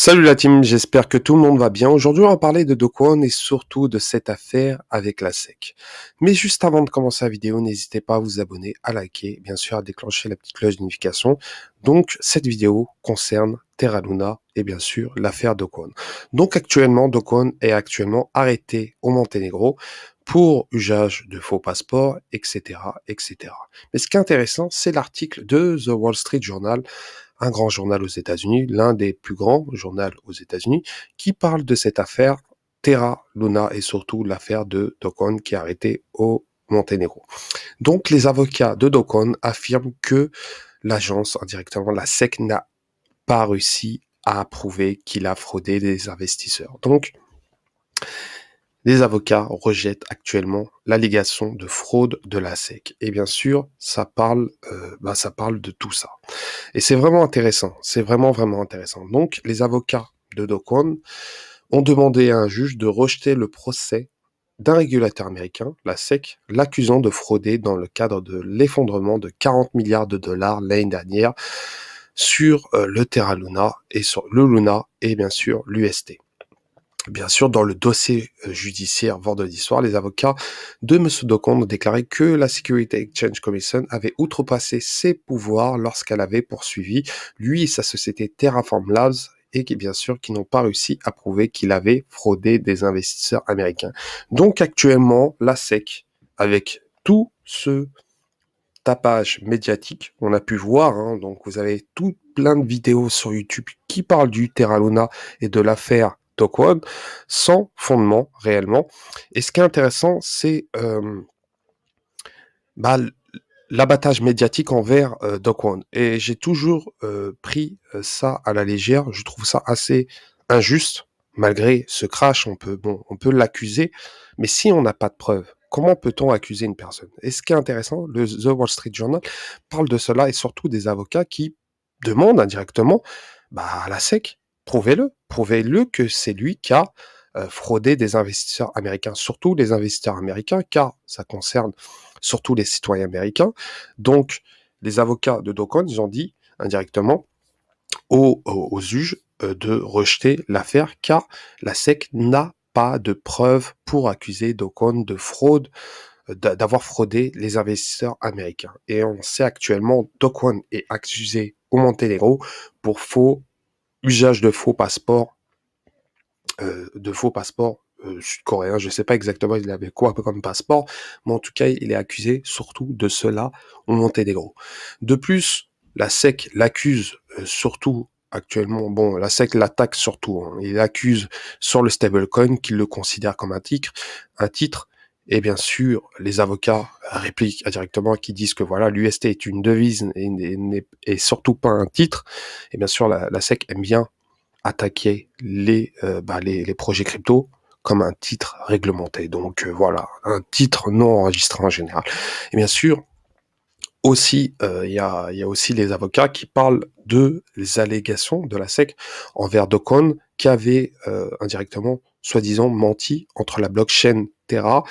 Salut la team, j'espère que tout le monde va bien. Aujourd'hui, on va parler de Do Kwon et surtout de cette affaire avec la SEC. Mais juste avant de commencer la vidéo, n'hésitez pas à vous abonner, à liker, bien sûr à déclencher la petite cloche de notification. Donc, cette vidéo concerne Terra Luna et bien sûr l'affaire Do Kwon. Donc, actuellement, Do Kwon est actuellement arrêté au Monténégro pour usage de faux passeports, etc., etc. Mais ce qui est intéressant, c'est l'article de The Wall Street Journal, un grand journal aux États-Unis, l'un des plus grands journaux aux États-Unis, qui parle de cette affaire Terra Luna et surtout l'affaire de Do Kwon qui est arrêté au Monténégro. Donc les avocats de Do Kwon affirment que l'agence, indirectement la SEC, n'a pas réussi à prouver qu'il a fraudé des investisseurs. Donc les avocats rejettent actuellement l'allégation de fraude de la SEC. Et bien sûr, ça parle de tout ça. Et c'est vraiment intéressant. C'est vraiment intéressant. Donc, les avocats de Do Kwon ont demandé à un juge de rejeter le procès d'un régulateur américain, la SEC, l'accusant de frauder dans le cadre de l'effondrement de 40 milliards de dollars l'année dernière sur le Terra Luna et sur le Luna et bien sûr l'UST. Bien sûr, dans le dossier judiciaire vendredi soir, les avocats de M. Do Kwon ont déclaré que la Security Exchange Commission avait outrepassé ses pouvoirs lorsqu'elle avait poursuivi lui et sa société Terraform Labs et qui, bien sûr, qui n'ont pas réussi à prouver qu'il avait fraudé des investisseurs américains. Donc actuellement, la SEC, avec tout ce tapage médiatique, on a pu voir, donc vous avez tout plein de vidéos sur YouTube qui parlent du Terra Luna et de l'affaire Do Kwon, sans fondement réellement. Et ce qui est intéressant, c'est l'abattage médiatique envers Do Kwon. Et j'ai toujours pris ça à la légère. Je trouve ça assez injuste. Malgré ce crash, on peut l'accuser. Mais si on n'a pas de preuves, comment peut-on accuser une personne? Et ce qui est intéressant, le The Wall Street Journal parle de cela et surtout des avocats qui demandent indirectement à la SEC, prouvez-le que c'est lui qui a fraudé des investisseurs américains, surtout les investisseurs américains, car ça concerne surtout les citoyens américains. Donc, les avocats de Do Kwon, ils ont dit indirectement aux juges de rejeter l'affaire, car la SEC n'a pas de preuves pour accuser Do Kwon de fraude, d'avoir fraudé les investisseurs américains. Et on sait actuellement, Do Kwon est accusé au Monténégro pour usage de faux passeports, sud-coréens. Je ne sais pas exactement il avait quoi comme passeport, mais en tout cas, il est accusé surtout de cela au Monténégro. De plus, la SEC l'accuse surtout actuellement, la SEC l'attaque surtout, il l'accuse sur le stablecoin qu'il le considère comme un titre, et bien sûr, les avocats répliquent directement qui disent que voilà, l'UST est une devise et surtout pas un titre, et bien sûr, la SEC aime bien attaquer les projets crypto comme un titre réglementé. Donc voilà, un titre non enregistré en général. Et bien sûr, aussi, il y a aussi les avocats qui parlent de les allégations de la SEC envers Do Kwon qui avait indirectement, soi-disant, menti entre la blockchain Terra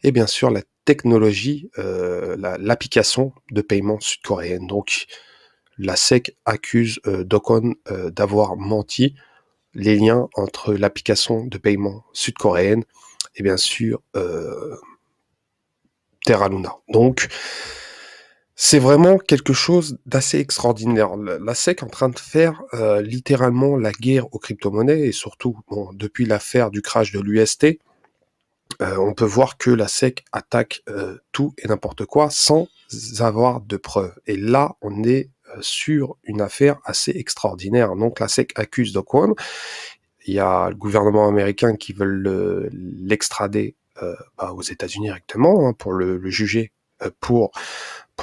et bien sûr la technologie, l'application de paiement sud-coréenne. Donc la SEC accuse Do Kwon d'avoir menti les liens entre l'application de paiement sud-coréenne et bien sûr Terra Luna. Donc, c'est vraiment quelque chose d'assez extraordinaire. La SEC est en train de faire littéralement la guerre aux crypto-monnaies et surtout, depuis l'affaire du crash de l'UST, on peut voir que la SEC attaque tout et n'importe quoi sans avoir de preuves. Et là, on est sur une affaire assez extraordinaire. Donc, la SEC accuse Do Kwon. Il y a le gouvernement américain qui veut l'extrader aux États-Unis directement pour le juger, pour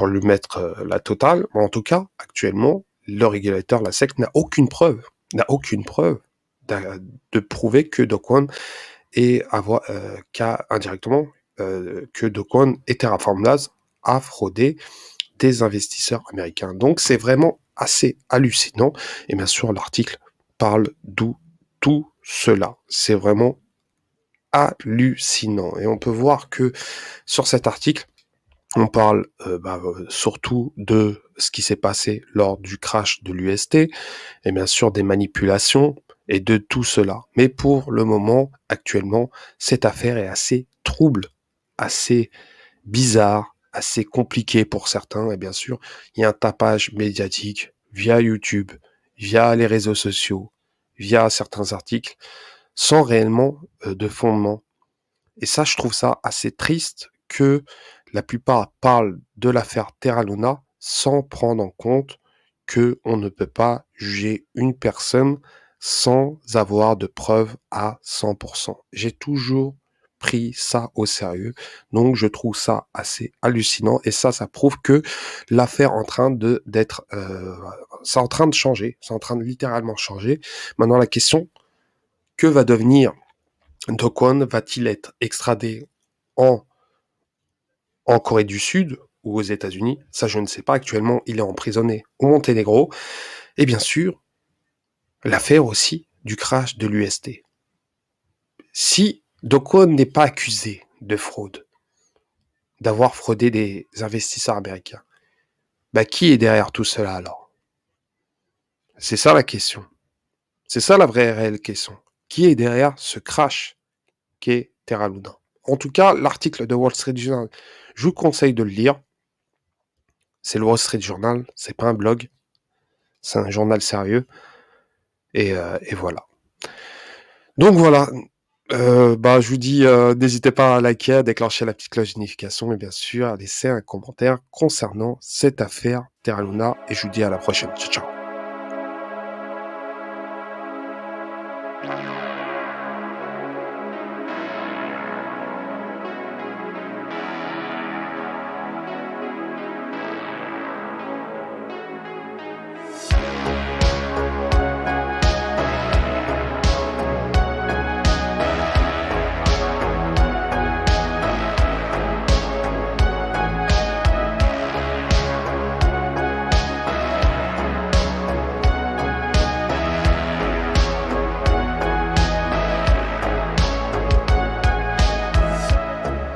lui mettre la totale. Mais en tout cas, actuellement, le régulateur, la SEC, n'a aucune preuve de prouver que Do Kwon qu'a indirectement que Do Kwon et Terraform Labs a fraudé des investisseurs américains. Donc c'est vraiment assez hallucinant. Et bien sûr, l'article parle d'où tout cela. C'est vraiment hallucinant. Et on peut voir que sur cet article, on parle surtout de ce qui s'est passé lors du crash de l'UST, et bien sûr des manipulations, et de tout cela. Mais pour le moment, actuellement, cette affaire est assez trouble, assez bizarre, assez compliquée pour certains. Et bien sûr, il y a un tapage médiatique via YouTube, via les réseaux sociaux, via certains articles, sans réellement de fondement. Et ça, je trouve ça assez triste que la plupart parlent de l'affaire Terra Luna sans prendre en compte que on ne peut pas juger une personne sans avoir de preuves à 100%. J'ai toujours pris ça au sérieux, donc je trouve ça assez hallucinant et ça prouve que l'affaire est en train c'est en train de changer, c'est en train de littéralement changer. Maintenant la question, que va devenir Do Kwon? Va-t-il être extradé en, en Corée du Sud ou aux États-Unis? Ça, je ne sais pas. Actuellement, il est emprisonné au Monténégro. Et bien sûr, l'affaire aussi du crash de l'UST. Si Do Kwon n'est pas accusé de fraude, d'avoir fraudé des investisseurs américains, bah qui est derrière tout cela alors? C'est ça la question. C'est ça la vraie et réelle question. Qui est derrière ce crash qu'est Terra Luna? En tout cas, l'article de Wall Street Journal, je vous conseille de le lire. C'est le Wall Street Journal, c'est pas un blog, c'est un journal sérieux. Et voilà. Donc voilà. Je vous dis, n'hésitez pas à liker, à déclencher la petite cloche de notification et bien sûr à laisser un commentaire concernant cette affaire Terra Luna. Et je vous dis à la prochaine. Ciao, ciao.